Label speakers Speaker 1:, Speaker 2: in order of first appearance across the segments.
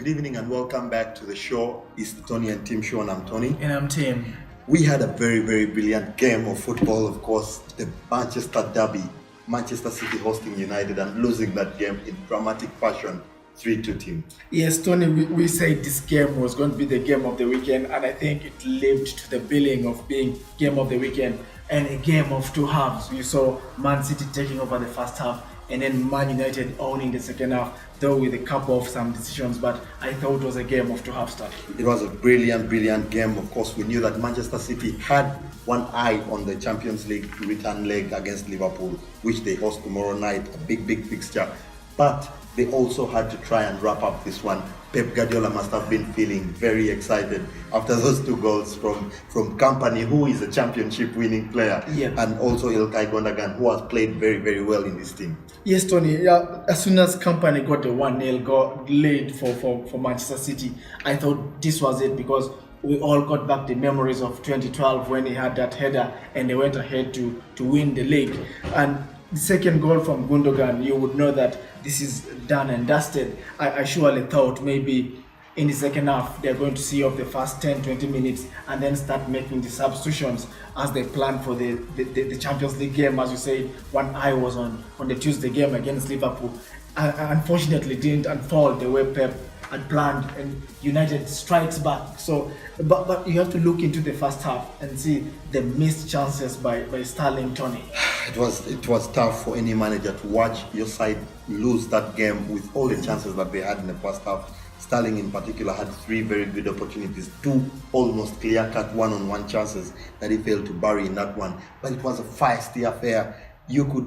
Speaker 1: Good evening and welcome back to the show. It's the Tonny and Tim show, and I'm Tonny.
Speaker 2: And I'm Tim.
Speaker 1: We had a very, very brilliant game of football, of course, the Manchester Derby. Manchester City hosting United and losing that game in dramatic fashion, 3-2 team.
Speaker 2: Yes, Tony, we said this game was going to be the game of the weekend, and I think it lived to the billing of being game of the weekend and a game of two halves. We saw Man City taking over the first half and then Man United owning the second half, though with a couple of some decisions, but I thought it was a game of two halves start.
Speaker 1: It was a brilliant, brilliant game. Of course, we knew that Manchester City had one eye on the Champions League return leg against Liverpool, which they host tomorrow night, a big, big fixture. But they also had to try and wrap up this one. Pep Guardiola must have been feeling very excited after those two goals from Company, who is a championship winning player, and also Ilkay Gundogan, who has played very, very well in this team.
Speaker 2: Yes, Tony. Yeah, as soon as Company got the 1-0 goal lead for Manchester City, I thought this was it, because we all got back the memories of 2012 when he had that header and they went ahead to win the league. And the second goal from Gundogan, you would know that this is done and dusted. I surely thought maybe in the second half they're going to see off the first 10-20 minutes and then start making the substitutions as they plan for the Champions League game. As you said, one eye was on the Tuesday game against Liverpool. Unfortunately, didn't unfold the way Pep had planned, and United strikes back. So, but you have to look into the first half and see the missed chances by Sterling, Tonny.
Speaker 1: It was tough for any manager to watch your side lose that game with all the chances that they had in the first half. Sterling in particular had three very good opportunities, two almost clear-cut one-on-one chances that he failed to bury in that one. But it was a feisty affair.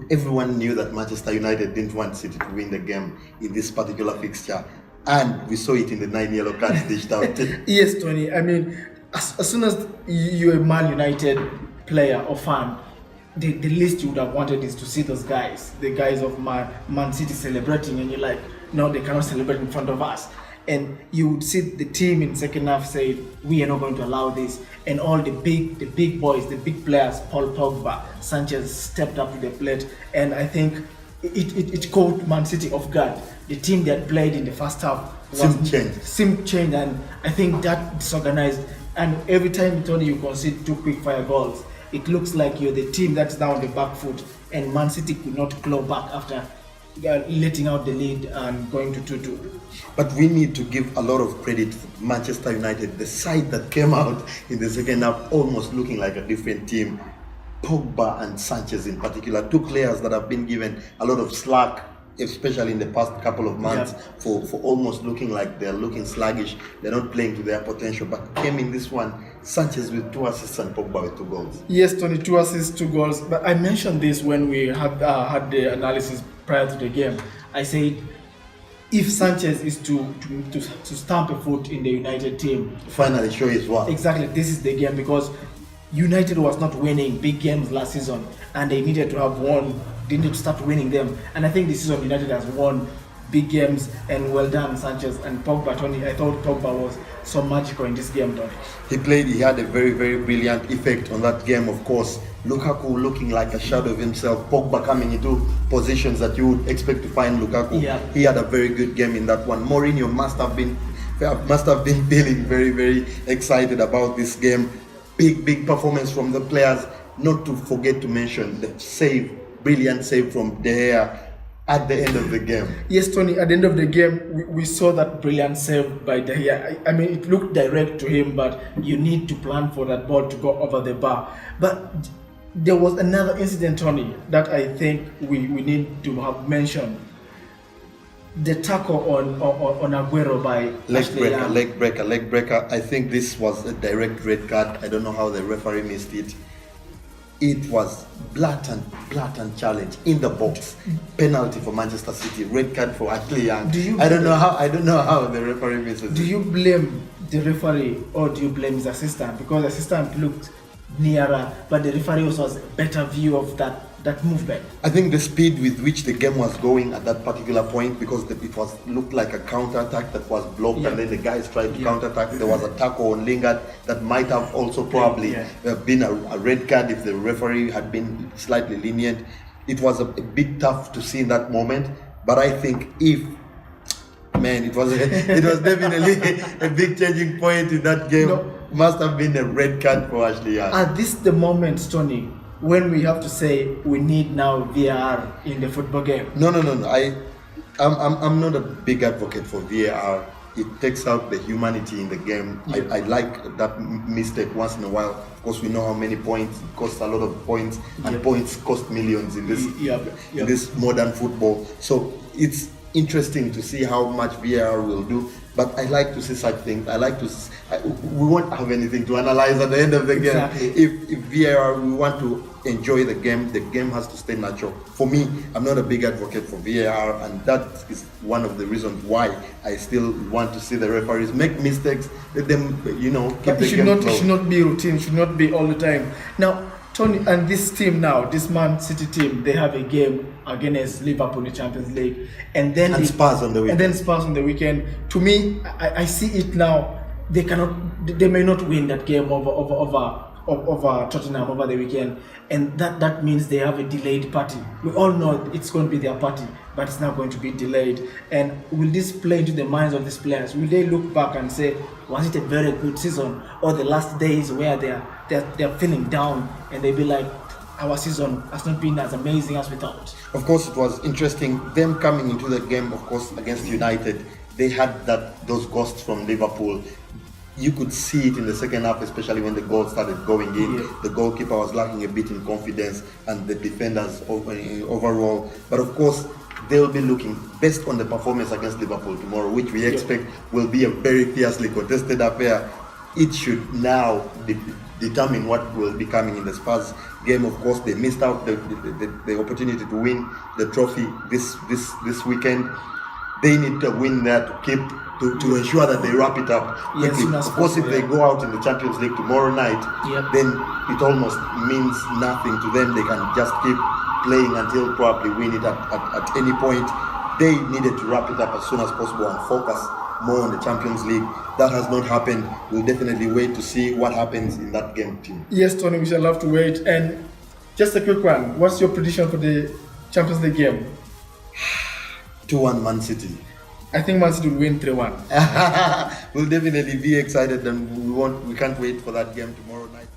Speaker 1: Everyone knew that Manchester United didn't want City to win the game in this particular fixture. And we saw it in the 9 yellow cards dished out.
Speaker 2: Yes, Tony. I mean, as soon as you're a Man United player or fan, the least you would have wanted is to see those guys, the guys of Man City celebrating, and you're like, no, they cannot celebrate in front of us. And you would see the team in second half say, we are not going to allow this. And all the big boys, the big players, Paul Pogba, Sanchez stepped up to the plate. And I think it caught Man City off guard. The team that played in the first half seemed changed, and I think that disorganized. And every time, Tony, you concede two quick fire goals, it looks like you're the team that's now on the back foot, and Man City could not claw back after letting out the lead and going to 2-2.
Speaker 1: But we need to give a lot of credit to Manchester United, the side that came out in the second half almost looking like a different team. Pogba and Sanchez in particular, two players that have been given a lot of slack, especially in the past couple of months, for almost looking like they're looking sluggish, they're not playing to their potential, but came in this one, Sanchez with 2 assists and Pogba with 2 goals.
Speaker 2: Yes, Tony, 2 assists, 2 goals. But I mentioned this when we had the analysis prior to the game. I said, if Sanchez is to stamp a foot in the United team,
Speaker 1: finally show his work.
Speaker 2: Exactly, this is the game, because United was not winning big games last season, and they needed to have won. They need to start winning them, and I think this season United has won big games, and well done, Sanchez and Pogba. Tony, I thought Pogba was so magical in this game, Tony.
Speaker 1: He had a very, very brilliant effect on that game, of course. Lukaku looking like a shadow of himself, Pogba coming into positions that you would expect to find Lukaku. He had a very good game in that one. Mourinho must have been feeling very, very excited about this game. Big performance from the players, not to forget to mention the brilliant save from De Gea at the end of the game.
Speaker 2: Yes, Tony, at the end of the game, we saw that brilliant save by De Gea. I mean, it looked direct to him, but you need to plan for that ball to go over the bar. But there was another incident, Tony, that I think we need to have mentioned. The tackle on Aguero by
Speaker 1: leg breaker. I think this was a direct red card. I don't know how the referee missed it. It was blatant challenge in the box. Penalty for Manchester City. Red card for Ashley Young. I don't know how the referee misses it.
Speaker 2: Do you blame the referee or do you blame his assistant? Because the assistant looked nearer, but the referee also has a better view of that movement.
Speaker 1: I think the speed with which the game was going at that particular point, because it looked like a counter-attack that was blocked, and then the guys tried to counter-attack. There was a tackle on Lingard that might have also probably been a red card if the referee had been slightly lenient. It was a bit tough to see in that moment, but I think if Man, it was definitely a big changing point in that game.
Speaker 2: No.
Speaker 1: Must have been a red card for Ashley Young.
Speaker 2: Are this the moment, Tony, when we have to say we need now VAR in the football game?
Speaker 1: No. I'm not a big advocate for VAR. It takes out the humanity in the game.
Speaker 2: Yeah.
Speaker 1: I like that mistake once in a while. Of course, we know how many points. It costs a lot of points, and
Speaker 2: Yeah.
Speaker 1: points cost millions in this
Speaker 2: Yeah.
Speaker 1: in this modern football. So it's interesting to see how much VAR will do. But I like to see such things. We won't have anything to analyze at the end of the game.
Speaker 2: Exactly.
Speaker 1: If VAR, we want to enjoy the game has to stay natural. For me, I'm not a big advocate for VAR, and that is one of the reasons why I still want to see the referees make mistakes. Let them, keep
Speaker 2: But
Speaker 1: the
Speaker 2: it should
Speaker 1: game
Speaker 2: not.
Speaker 1: flow.
Speaker 2: It should not be routine. It should not be all the time. Now, Tony, and this team now, this Man City team, they have a game against Liverpool in the Champions League, and then
Speaker 1: And Spurs on the weekend.
Speaker 2: And then Spurs on the weekend. To me, I see it now. They may not win that game over Tottenham over the weekend, and that means they have a delayed party. We all know it's going to be their party, but it's now going to be delayed. And will this play into the minds of these players? Will they look back and say, was it a very good season, or the last days where they're feeling down, and they be like, our season has not been as amazing as we thought?
Speaker 1: Of course, it was interesting. Them coming into the game, of course, against United, they had those ghosts from Liverpool. You could see it in the second half, especially when the goal started going in.
Speaker 2: Yeah.
Speaker 1: The goalkeeper was lacking a bit in confidence, and the defenders overall. But of course, they'll be looking based on the performance against Liverpool tomorrow, which we expect will be a very fiercely contested affair. It should now determine what will be coming in the Spurs game. Of course, they missed out the opportunity to win the trophy this weekend. They need to win there to ensure that they wrap it up
Speaker 2: Yes,
Speaker 1: quickly.
Speaker 2: as
Speaker 1: Of course, if
Speaker 2: possible,
Speaker 1: they
Speaker 2: yeah.
Speaker 1: go out in the Champions League tomorrow night,
Speaker 2: Yep.
Speaker 1: then it almost means nothing to them. They can just keep playing until probably win it at any point. They needed to wrap it up as soon as possible and focus more on the Champions League. That has not happened. We'll definitely wait to see what happens in that game, team.
Speaker 2: Yes, Tony, we shall have to wait. And just a quick one, what's your prediction for the Champions League game?
Speaker 1: 2-1 Man City.
Speaker 2: I think Man City will win 3-1.
Speaker 1: We'll definitely be excited, and we can't wait for that game tomorrow night.